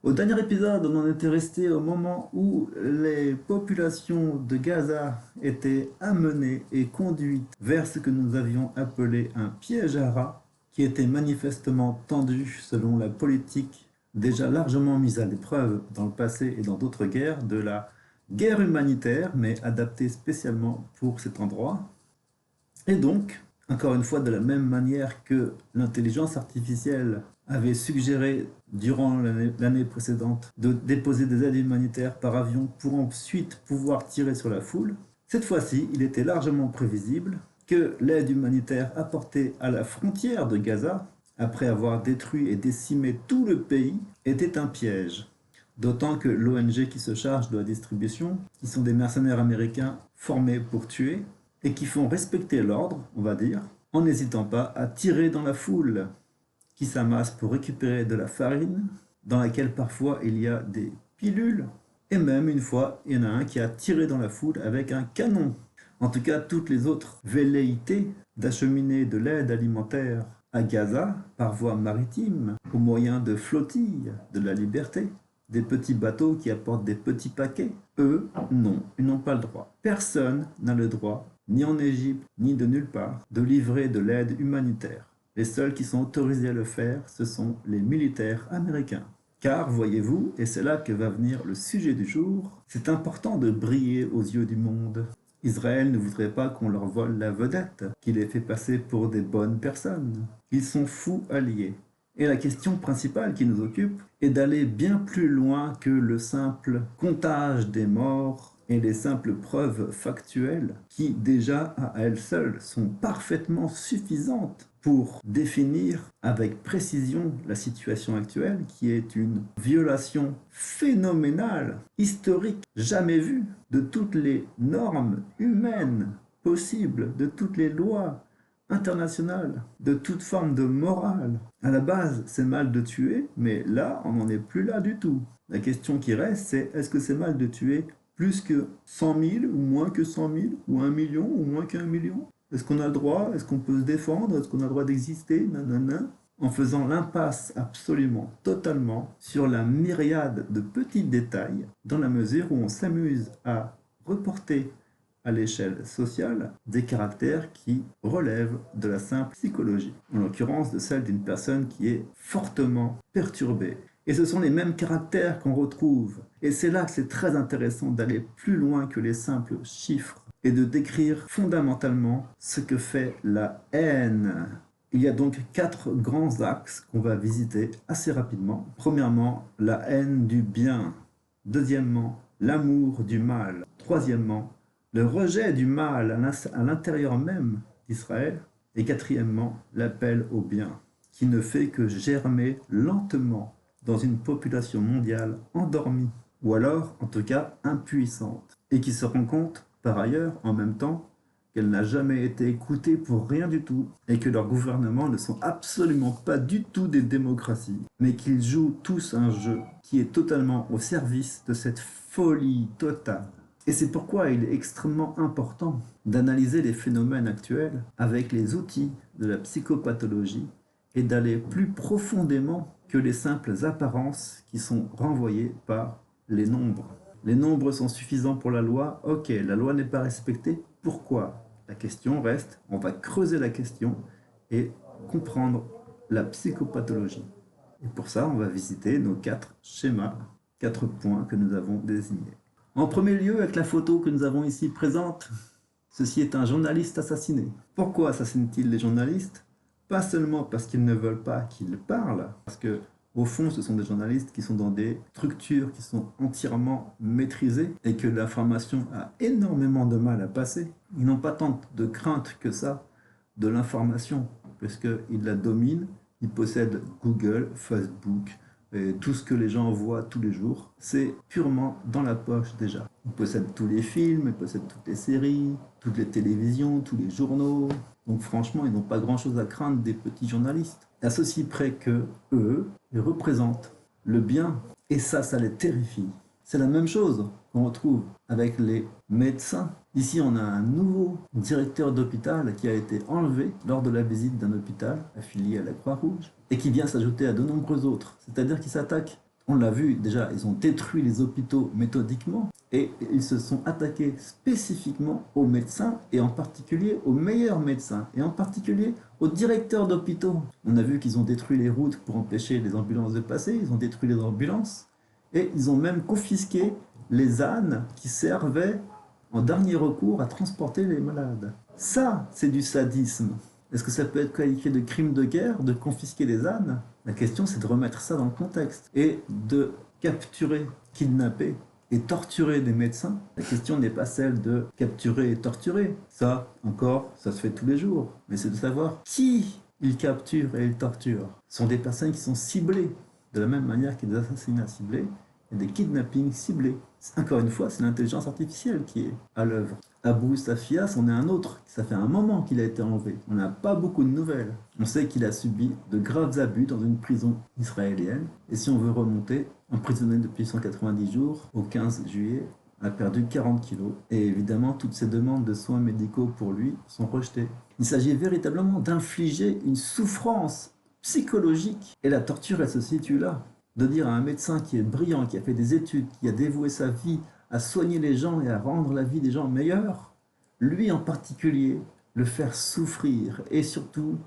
Au dernier épisode, on en était resté au moment où les populations de Gaza étaient amenées et conduites vers ce que nous avions appelé un piège à rats, qui était manifestement tendu selon la politique déjà largement mise à l'épreuve dans le passé et dans d'autres guerres, de la guerre humanitaire, mais adaptée spécialement pour cet endroit. Et donc, encore une fois, de la même manière que l'intelligence artificielle avait suggéré durant l'année précédente de déposer des aides humanitaires par avion pour ensuite pouvoir tirer sur la foule, cette fois-ci, il était largement prévisible que l'aide humanitaire apportée à la frontière de Gaza, après avoir détruit et décimé tout le pays, était un piège. D'autant que l'ONG qui se charge de la distribution, qui sont des mercenaires américains formés pour tuer, et qui font respecter l'ordre, on va dire, en n'hésitant pas à tirer dans la foule, qui s'amasse pour récupérer de la farine, dans laquelle parfois il y a des pilules, et même une fois, il y en a un qui a tiré dans la foule avec un canon. En tout cas, toutes les autres velléités d'acheminer de l'aide alimentaire à Gaza par voie maritime, au moyen de flottilles de la liberté, des petits bateaux qui apportent des petits paquets, eux, non, ils n'ont pas le droit. Personne n'a le droit, ni en Égypte, ni de nulle part, de livrer de l'aide humanitaire. Les seuls qui sont autorisés à le faire, ce sont les militaires américains. Car, voyez-vous, et c'est là que va venir le sujet du jour, c'est important de briller aux yeux du monde. Israël ne voudrait pas qu'on leur vole la vedette, qu'il les fait passer pour des bonnes personnes. Ils sont fous alliés. Et la question principale qui nous occupe est d'aller bien plus loin que le simple comptage des morts et les simples preuves factuelles qui, déjà à elles seules, sont parfaitement suffisantes pour définir avec précision la situation actuelle, qui est une violation phénoménale, historique, jamais vue, de toutes les normes humaines possibles, de toutes les lois internationales, de toute forme de morale. À la base, c'est mal de tuer, mais là, on n'en est plus là du tout. La question qui reste, c'est est-ce que c'est mal de tuer plus que 100 000 ou moins que 100 000 ou 1 million ou moins qu'1 million? Est-ce qu'on a le droit? Est-ce qu'on peut se défendre? Est-ce qu'on a le droit d'exister? Nanana. En faisant l'impasse absolument, totalement, sur la myriade de petits détails, dans la mesure où on s'amuse à reporter à l'échelle sociale des caractères qui relèvent de la simple psychologie, en l'occurrence de celle d'une personne qui est fortement perturbée. Et ce sont les mêmes caractères qu'on retrouve. Et c'est là que c'est très intéressant d'aller plus loin que les simples chiffres et de décrire fondamentalement ce que fait la haine. Il y a donc 4 grands axes qu'on va visiter assez rapidement. Premièrement, la haine du bien. Deuxièmement, l'amour du mal. Troisièmement, le rejet du mal à l'intérieur même d'Israël. Et quatrièmement, l'appel au bien, qui ne fait que germer lentement dans une population mondiale endormie, ou alors, en tout cas, impuissante, et qui se rend compte, par ailleurs, en même temps, qu'elle n'a jamais été écoutée pour rien du tout, et que leurs gouvernements ne sont absolument pas du tout des démocraties, mais qu'ils jouent tous un jeu qui est totalement au service de cette folie totale. Et c'est pourquoi il est extrêmement important d'analyser les phénomènes actuels avec les outils de la psychopathologie et d'aller plus profondément que les simples apparences qui sont renvoyées par les nombres. Les nombres sont suffisants pour la loi. Ok, la loi n'est pas respectée. Pourquoi? La question reste, on va creuser la question et comprendre la psychopathologie. Et pour ça, on va visiter nos 4 schémas, 4 points que nous avons désignés. En premier lieu, avec la photo que nous avons ici présente, ceci est un journaliste assassiné. Pourquoi assassinent-ils les journalistes? Pas seulement parce qu'ils ne veulent pas qu'ils parlent, parce que au fond, ce sont des journalistes qui sont dans des structures qui sont entièrement maîtrisées et que l'information a énormément de mal à passer. Ils n'ont pas tant de crainte que ça de l'information, parce qu'ils la dominent, ils possèdent Google, Facebook, et tout ce que les gens voient tous les jours, c'est purement dans la poche déjà. Ils possèdent tous les films, ils possèdent toutes les séries, toutes les télévisions, tous les journaux. Donc franchement, ils n'ont pas grand-chose à craindre des petits journalistes. À ceci près que eux, ils représentent le bien. Et ça les terrifie. C'est la même chose qu'on retrouve avec les médecins. Ici, on a un nouveau directeur d'hôpital qui a été enlevé lors de la visite d'un hôpital affilié à la Croix-Rouge et qui vient s'ajouter à de nombreux autres. C'est-à-dire qu'il s'attaque On l'a vu déjà, ils ont détruit les hôpitaux méthodiquement et ils se sont attaqués spécifiquement aux médecins et en particulier aux meilleurs médecins et en particulier aux directeurs d'hôpitaux. On a vu qu'ils ont détruit les routes pour empêcher les ambulances de passer, ils ont détruit les ambulances et ils ont même confisqué les ânes qui servaient en dernier recours à transporter les malades. Ça, c'est du sadisme. Est-ce que ça peut être qualifié de crime de guerre, de confisquer des ânes? La question, c'est de remettre ça dans le contexte et de capturer, kidnapper et torturer des médecins. La question n'est pas celle de capturer et torturer. Ça, encore, ça se fait tous les jours. Mais c'est de savoir qui ils capturent et ils torturent. Ce sont des personnes qui sont ciblées, de la même manière qu'il y a des assassinats ciblés et des kidnappings ciblés. Encore une fois, c'est l'intelligence artificielle qui est à l'œuvre. Abu Safias, on est un autre. Ça fait un moment qu'il a été enlevé. On n'a pas beaucoup de nouvelles. On sait qu'il a subi de graves abus dans une prison israélienne. Et si on veut remonter, emprisonné depuis 190 jours, au 15 juillet, a perdu 40 kilos. Et évidemment, toutes ces demandes de soins médicaux pour lui sont rejetées. Il s'agit véritablement d'infliger une souffrance psychologique. Et la torture, elle se situe là. De dire à un médecin qui est brillant, qui a fait des études, qui a dévoué sa vie à soigner les gens et à rendre la vie des gens meilleure, lui en particulier, le faire souffrir et surtout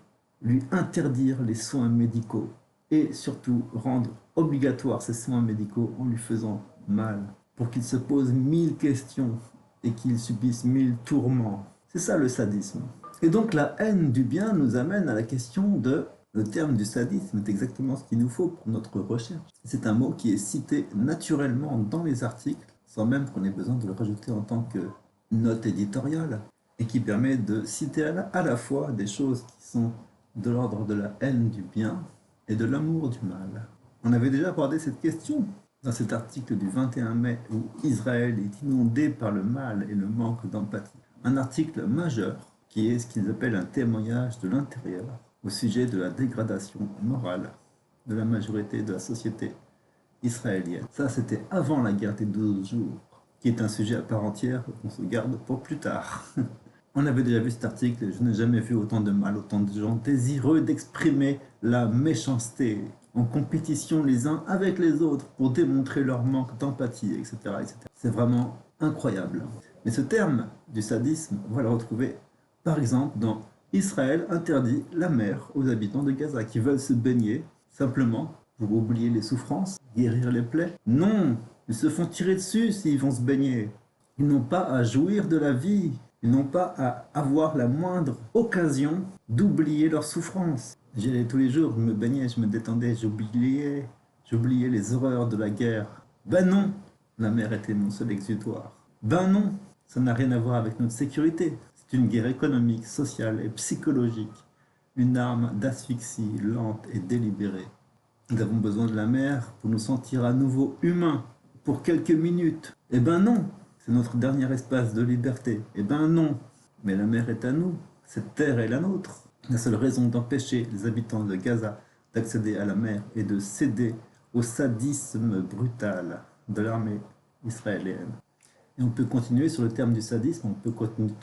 lui interdire les soins médicaux et surtout rendre obligatoires ces soins médicaux en lui faisant mal pour qu'il se pose 1000 questions et qu'il subisse 1000 tourments. C'est ça le sadisme. Et donc la haine du bien nous amène à la question de le terme du sadisme est exactement ce qu'il nous faut pour notre recherche. C'est un mot qui est cité naturellement dans les articles sans même qu'on ait besoin de le rajouter en tant que note éditoriale, et qui permet de citer à la fois des choses qui sont de l'ordre de la haine du bien et de l'amour du mal. On avait déjà abordé cette question dans cet article du 21 mai où Israël est inondé par le mal et le manque d'empathie. Un article majeur qui est ce qu'ils appellent un témoignage de l'intérieur au sujet de la dégradation morale de la majorité de la société israélienne. Ça, c'était avant la guerre des 12 jours, qui est un sujet à part entière qu'on se garde pour plus tard. On avait déjà vu cet article, je n'ai jamais vu autant de mal, autant de gens désireux d'exprimer la méchanceté, en compétition les uns avec les autres pour démontrer leur manque d'empathie, etc., etc. C'est vraiment incroyable. Mais ce terme du sadisme, on va le retrouver par exemple dans Israël interdit la mer aux habitants de Gaza qui veulent se baigner simplement pour oublier les souffrances, guérir les plaies. Non, ils se font tirer dessus s'ils vont se baigner. Ils n'ont pas à jouir de la vie. Ils n'ont pas à avoir la moindre occasion d'oublier leurs souffrances. J'y allais tous les jours, je me baignais, je me détendais, j'oubliais les horreurs de la guerre. Ben non, la mer était mon seul exutoire. Ben non, ça n'a rien à voir avec notre sécurité. C'est une guerre économique, sociale et psychologique. Une arme d'asphyxie lente et délibérée. Nous avons besoin de la mer pour nous sentir à nouveau humains, pour quelques minutes. Eh ben non, c'est notre dernier espace de liberté. Eh ben non, mais la mer est à nous, cette terre est la nôtre. La seule raison d'empêcher les habitants de Gaza d'accéder à la mer est de céder au sadisme brutal de l'armée israélienne. Et on peut continuer sur le terme du sadisme, on peut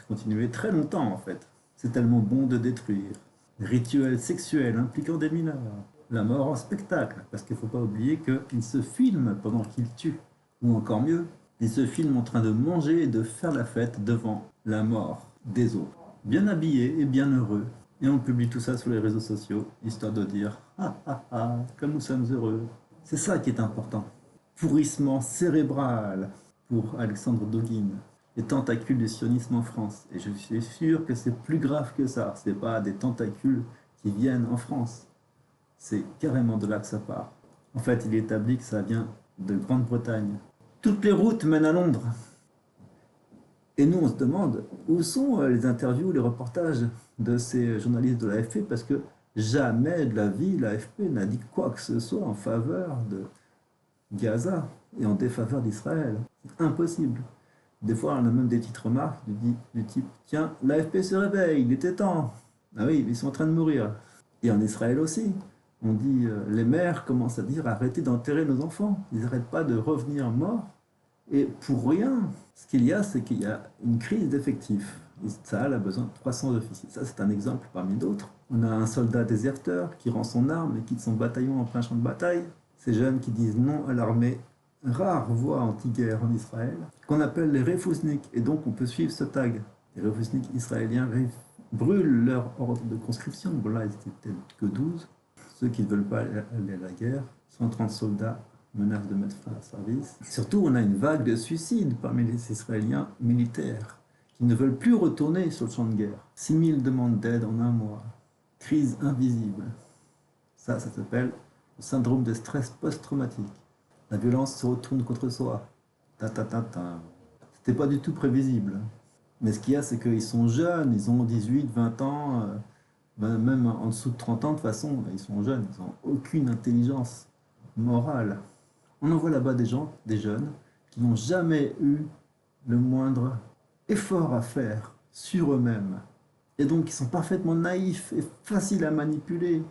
continuer très longtemps en fait. C'est tellement bon de détruire. Rituels sexuels impliquant des mineurs. La mort en spectacle, parce qu'il ne faut pas oublier qu'ils se filment pendant qu'ils tuent. Ou encore mieux, ils se filment en train de manger et de faire la fête devant la mort des autres. Bien habillés et bien heureux. Et on publie tout ça sur les réseaux sociaux, histoire de dire « Ah ah ah, comme nous sommes heureux ». C'est ça qui est important. Pourrissement cérébral pour Alexandre Dugin. Les tentacules du sionisme en France. Et je suis sûr que c'est plus grave que ça. Ce n'est pas des tentacules qui viennent en France. C'est carrément de là que ça part. En fait, il est établi que ça vient de Grande-Bretagne. Toutes les routes mènent à Londres. Et nous, on se demande où sont les interviews, les reportages de ces journalistes de l'AFP, parce que jamais de la vie, l'AFP n'a dit quoi que ce soit en faveur de Gaza et en défaveur d'Israël. C'est impossible. Des fois, on a même des petites remarques du type « Tiens, l'AFP se réveille, il était temps. » Ah oui, ils sont en train de mourir. Et en Israël aussi. On dit, les mères commencent à dire arrêtez d'enterrer nos enfants. Ils n'arrêtent pas de revenir morts. Et pour rien, ce qu'il y a, c'est qu'il y a une crise d'effectifs. Tsahal a besoin de 300 officiers. Ça, c'est un exemple parmi d'autres. On a un soldat déserteur qui rend son arme et quitte son bataillon en plein champ de bataille. ces jeunes qui disent non à l'armée, rare voix anti-guerre en Israël, qu'on appelle les Refousniks. Et donc on peut suivre ce tag. Les Refousniks israéliens brûlent leur ordre de conscription. Bon là, ils étaient peut-être que 12. Ceux qui ne veulent pas aller à la guerre, 130 soldats menacent de mettre fin à leur service. Surtout, on a une vague de suicides parmi les Israéliens militaires qui ne veulent plus retourner sur le champ de guerre. 6000 demandes d'aide en un mois. Crise invisible. Ça s'appelle le syndrome de stress post-traumatique. La violence se retourne contre soi. C'était pas du tout prévisible. Mais ce qu'il y a, c'est qu'ils sont jeunes, ils ont 18, 20 ans, même en dessous de 30 ans, de toute façon, ils sont jeunes, ils n'ont aucune intelligence morale. On en voit là-bas des gens, des jeunes, qui n'ont jamais eu le moindre effort à faire sur eux-mêmes. Et donc, ils sont parfaitement naïfs et faciles à manipuler.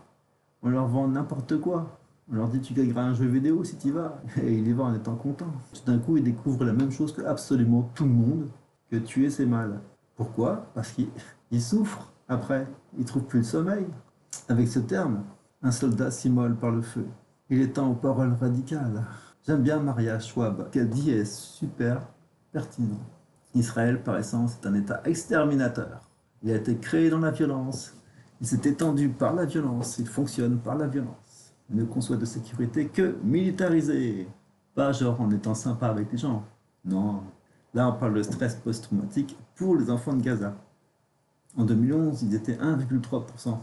On leur vend n'importe quoi. On leur dit tu gagneras un jeu vidéo si tu y vas. Et ils y vont en étant contents. Tout d'un coup, ils découvrent la même chose que absolument tout le monde, que tuer c'est mal. Pourquoi? Parce qu'ils souffrent après. Ils ne trouvent plus le sommeil. Avec ce terme, un soldat s'immole par le feu. Il est temps aux paroles radicales. J'aime bien Maria Schwab. Ce qu'elle dit est super pertinent. Israël, par essence, est un État exterminateur. Il a été créé dans la violence. Il s'est étendu par la violence. Il fonctionne par la violence. Il ne conçoit de sécurité que militarisée. Pas genre en étant sympa avec les gens. Non. Là, on parle de stress post-traumatique pour les enfants de Gaza. En 2011, ils étaient 1,3%.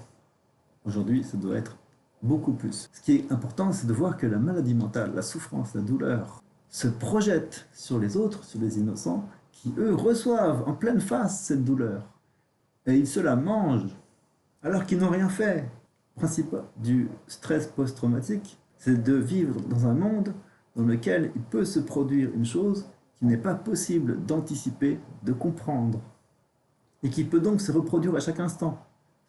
Aujourd'hui, ça doit être beaucoup plus. Ce qui est important, c'est de voir que la maladie mentale, la souffrance, la douleur, se projette sur les autres, sur les innocents, qui, eux, reçoivent en pleine face cette douleur. Et ils se la mangent, alors qu'ils n'ont rien fait. Le principe du stress post-traumatique, c'est de vivre dans un monde dans lequel il peut se produire une chose qu'il n'est pas possible d'anticiper, de comprendre, et qui peut donc se reproduire à chaque instant.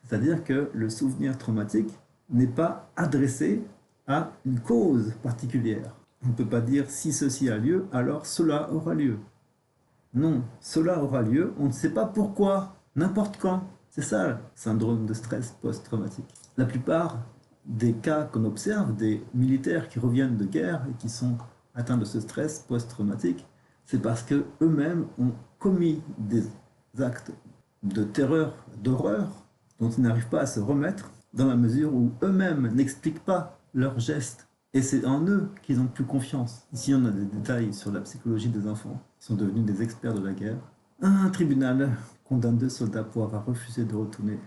C'est-à-dire que le souvenir traumatique n'est pas adressé à une cause particulière. On ne peut pas dire si ceci a lieu, alors cela aura lieu. Non, cela aura lieu, on ne sait pas pourquoi, n'importe quand. C'est ça le syndrome de stress post-traumatique. La plupart des cas qu'on observe, des militaires qui reviennent de guerre et qui sont atteints de ce stress post-traumatique, c'est parce qu'eux-mêmes ont commis des actes de terreur, d'horreur, dont ils n'arrivent pas à se remettre, dans la mesure où eux-mêmes n'expliquent pas leurs gestes. Et c'est en eux qu'ils ont plus confiance. Ici, on a des détails sur la psychologie des enfants, qui sont devenus des experts de la guerre. Un tribunal condamne 2 soldats pour avoir refusé de retourner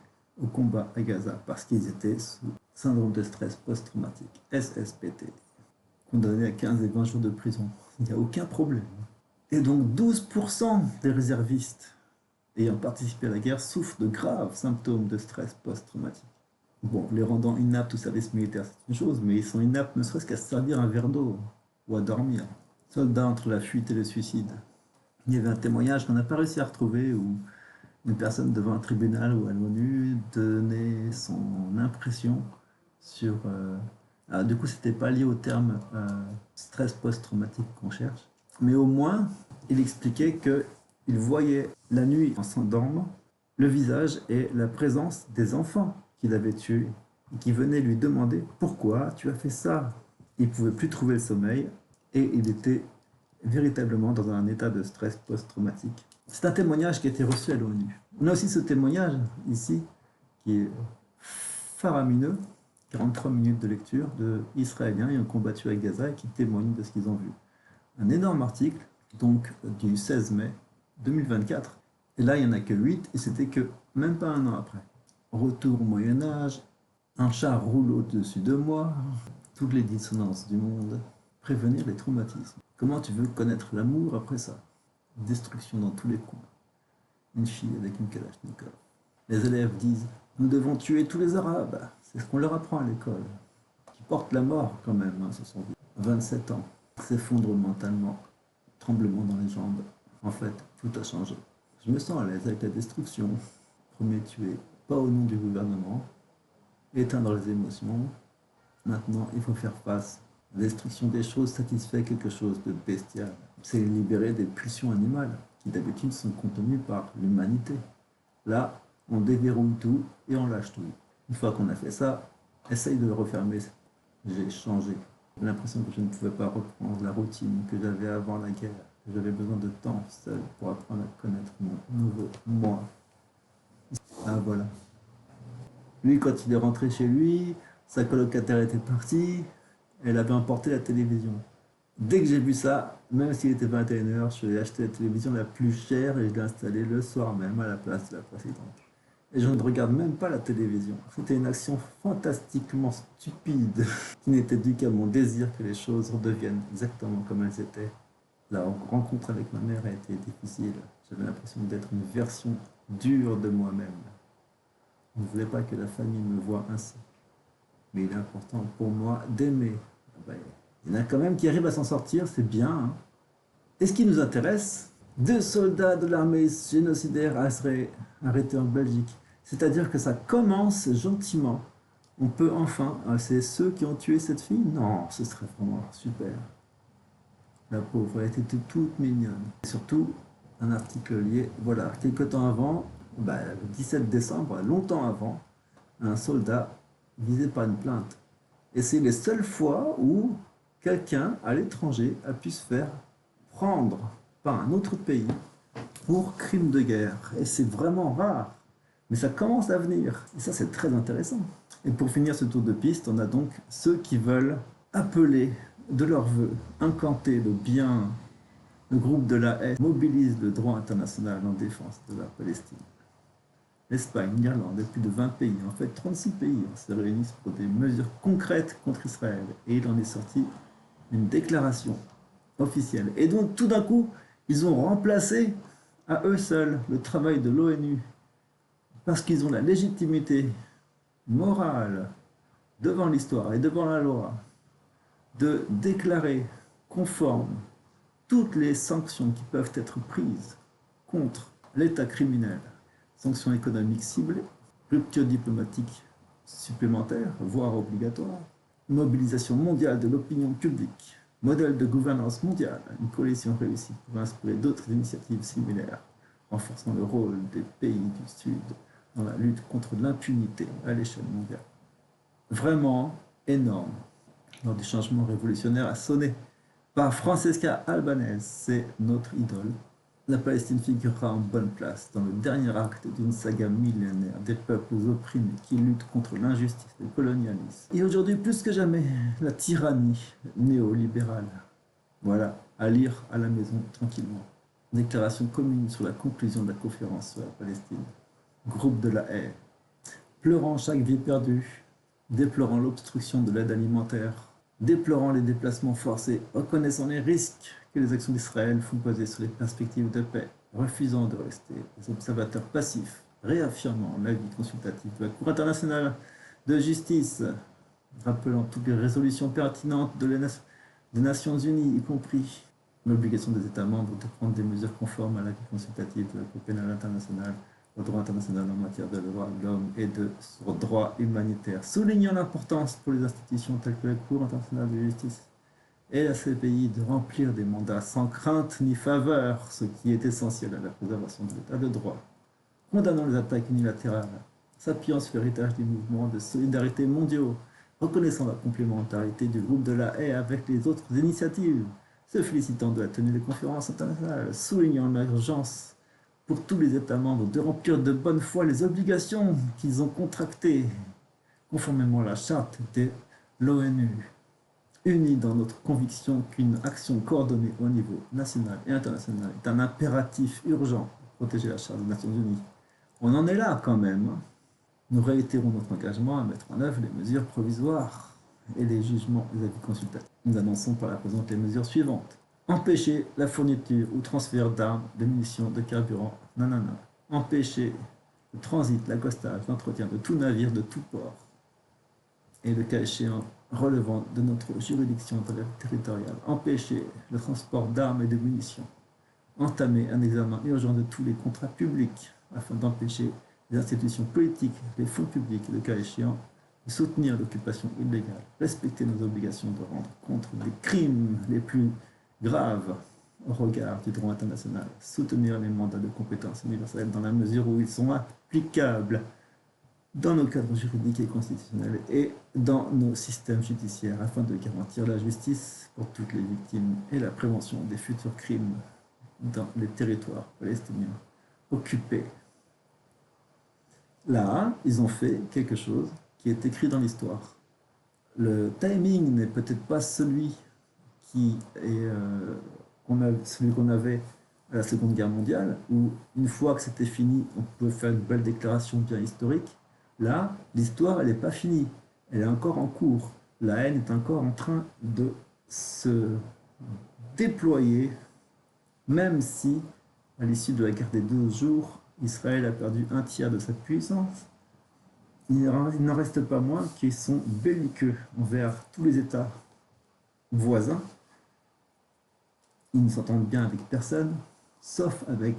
au combat à Gaza parce qu'ils étaient sous syndrome de stress post-traumatique, SSPT, condamnés à 15 et 20 jours de prison. Il n'y a aucun problème. Et donc 12% des réservistes ayant participé à la guerre souffrent de graves symptômes de stress post-traumatique. Bon, les rendant inaptes au service militaire, c'est une chose, mais ils sont inaptes ne serait-ce qu'à se servir un verre d'eau ou à dormir. Soldats entre la fuite et le suicide. Il y avait un témoignage qu'on n'a pas réussi à retrouver où une personne devant un tribunal ou à l'ONU donnait son impression sur... du coup, c'était pas lié au terme stress post-traumatique qu'on cherche, mais au moins, il expliquait qu'il voyait la nuit en s'endormant le visage et la présence des enfants qu'il avait tués et qui venaient lui demander pourquoi tu as fait ça. Il ne pouvait plus trouver le sommeil et il était véritablement dans un état de stress post-traumatique. C'est un témoignage qui a été reçu à l'ONU. On a aussi ce témoignage ici qui est faramineux, 43 minutes de lecture d'Israéliens ayant combattu à Gaza et qui témoignent de ce qu'ils ont vu. Un énorme article, donc du 16 mai 2024. Et là, il n'y en a que 8 et c'était que même pas un an après. Retour au Moyen-Âge, un char roule au-dessus de moi, toutes les dissonances du monde, prévenir les traumatismes. Comment tu veux connaître l'amour après ça? Destruction dans tous les coins. Une fille avec une kalachnikov. Les élèves disent « Nous devons tuer tous les Arabes ». C'est ce qu'on leur apprend à l'école. Qui portent la mort quand même, hein, ce sont 27 ans. S'effondre mentalement, tremblement dans les jambes. En fait, tout a changé. Je me sens à l'aise avec la destruction. Premier tué, pas au nom du gouvernement. Éteindre les émotions. Maintenant, il faut faire face. La destruction des choses satisfait quelque chose de bestial. C'est libérer des pulsions animales qui d'habitude sont contenues par l'humanité. Là, on déverrouille tout et on lâche tout. Une fois qu'on a fait ça, essaye de le refermer. J'ai changé. J'ai l'impression que je ne pouvais pas reprendre la routine que j'avais avant la guerre. J'avais besoin de temps seul pour apprendre à connaître mon nouveau moi. Ah voilà. Lui, quand il est rentré chez lui, sa colocataire était partie, elle avait emporté la télévision. Dès que j'ai vu ça, même s'il était 21h, je suis allé acheter la télévision la plus chère et je l'ai installée le soir même à la place de la précédente. Et je ne regarde même pas la télévision. C'était une action fantastiquement stupide qui n'était due qu'à mon désir que les choses redeviennent exactement comme elles étaient. La rencontre avec ma mère a été difficile. J'avais l'impression d'être une version dure de moi-même. Je ne voulais pas que la famille me voie ainsi. Mais il est important pour moi d'aimer. Ben, il y en a quand même qui arrivent à s'en sortir, c'est bien. Hein. Et ce qui nous intéresse, 2 soldats de l'armée génocidaire arrêtés en Belgique. C'est-à-dire que ça commence gentiment. On peut enfin... c'est ceux qui ont tué cette fille? Non, ce serait vraiment super. La pauvre, elle était toute mignonne. Et surtout, un article lié, voilà, quelques temps avant, le 17 décembre, longtemps avant, un soldat visé par une plainte. Et c'est les seules fois où quelqu'un à l'étranger a pu se faire prendre par un autre pays pour crime de guerre. Et c'est vraiment rare. Mais ça commence à venir. Et ça, c'est très intéressant. Et pour finir ce tour de piste, on a donc ceux qui veulent appeler de leurs vœux, incanter le bien. Le groupe de la Haye mobilise le droit international en défense de la Palestine. L'Espagne, l'Irlande et plus de 20 pays, en fait 36 pays, se réunissent pour des mesures concrètes contre Israël. Et il en est sorti une déclaration officielle. Et donc tout d'un coup, ils ont remplacé à eux seuls le travail de l'ONU parce qu'ils ont la légitimité morale devant l'histoire et devant la loi de déclarer conforme toutes les sanctions qui peuvent être prises contre l'État criminel, sanctions économiques ciblées, rupture diplomatique supplémentaire, voire obligatoire, mobilisation mondiale de l'opinion publique, modèle de gouvernance mondiale, une coalition réussie pour inspirer d'autres initiatives similaires, renforçant le rôle des pays du Sud dans la lutte contre l'impunité à l'échelle mondiale. Vraiment énorme. Lors du changement révolutionnaire a sonné par Francesca Albanese, c'est notre idole. La Palestine figurera en bonne place dans le dernier acte d'une saga millénaire des peuples opprimés qui luttent contre l'injustice, le colonialisme. Et aujourd'hui, plus que jamais, la tyrannie néolibérale. Voilà, à lire à la maison tranquillement. Déclaration commune sur la conclusion de la conférence sur la Palestine. Groupe de la Haye. Pleurant chaque vie perdue, déplorant l'obstruction de l'aide alimentaire, déplorant les déplacements forcés, reconnaissant les risques que les actions d'Israël font peser sur les perspectives de paix, refusant de rester des observateurs passifs, réaffirmant l'avis consultatif de la Cour internationale de justice, rappelant toutes les résolutions pertinentes des Nations Unies, y compris l'obligation des États membres de prendre des mesures conformes à l'avis consultatif de la Cour pénale internationale, au droit international en matière de droits de l'homme et de droit humanitaire, soulignant l'importance pour les institutions telles que la Cour internationale de justice et la CPI de remplir des mandats sans crainte ni faveur, ce qui est essentiel à la préservation de l'état de droit, condamnant les attaques unilatérales, s'appuyant sur l'héritage des mouvements de solidarité mondiaux, reconnaissant la complémentarité du groupe de la Haye avec les autres initiatives, se félicitant de la tenue des conférences internationales, soulignant l'urgence pour tous les États membres de remplir de bonne foi les obligations qu'ils ont contractées, conformément à la charte de l'ONU, unis dans notre conviction qu'une action coordonnée au niveau national et international est un impératif urgent pour protéger la charte des Nations Unies. On en est là quand même. Nous réitérons notre engagement à mettre en œuvre les mesures provisoires et les jugements des avis consultatifs. Nous annonçons par la présente les mesures suivantes. Empêcher la fourniture ou transfert d'armes, de munitions, de carburant, nanana. Empêcher le transit, l'accostage, l'entretien de tout navire, de tout port. Et le cas échéant, relevant de notre juridiction territoriale. Empêcher le transport d'armes et de munitions. Entamer un examen urgent de tous les contrats publics afin d'empêcher les institutions politiques, les fonds publics, le cas échéant, de soutenir l'occupation illégale. Respecter nos obligations de rendre compte des crimes les plus graves au regard du droit international, soutenir les mandats de compétences universelles dans la mesure où ils sont applicables, dans nos cadres juridiques et constitutionnels et dans nos systèmes judiciaires afin de garantir la justice pour toutes les victimes et la prévention des futurs crimes dans les territoires palestiniens occupés. Là, ils ont fait quelque chose qui est écrit dans l'histoire. Le timing n'est peut-être pas celui celui qu'on avait à la Seconde Guerre mondiale, où une fois que c'était fini, on pouvait faire une belle déclaration bien historique. Là, l'histoire, elle n'est pas finie, elle est encore en cours. La haine est encore en train de se déployer, même si, à l'issue de la guerre des 12 jours, Israël a perdu un tiers de sa puissance. Il n'en reste pas moins qu'ils sont belliqueux envers tous les États voisins. Ils ne s'entendent bien avec personne, sauf avec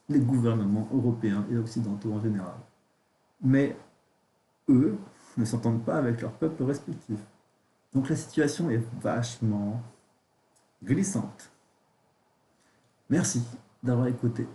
les gouvernements européens et occidentaux en général. Mais eux ne s'entendent pas avec leurs peuples respectifs. Donc la situation est vachement glissante. Merci d'avoir écouté.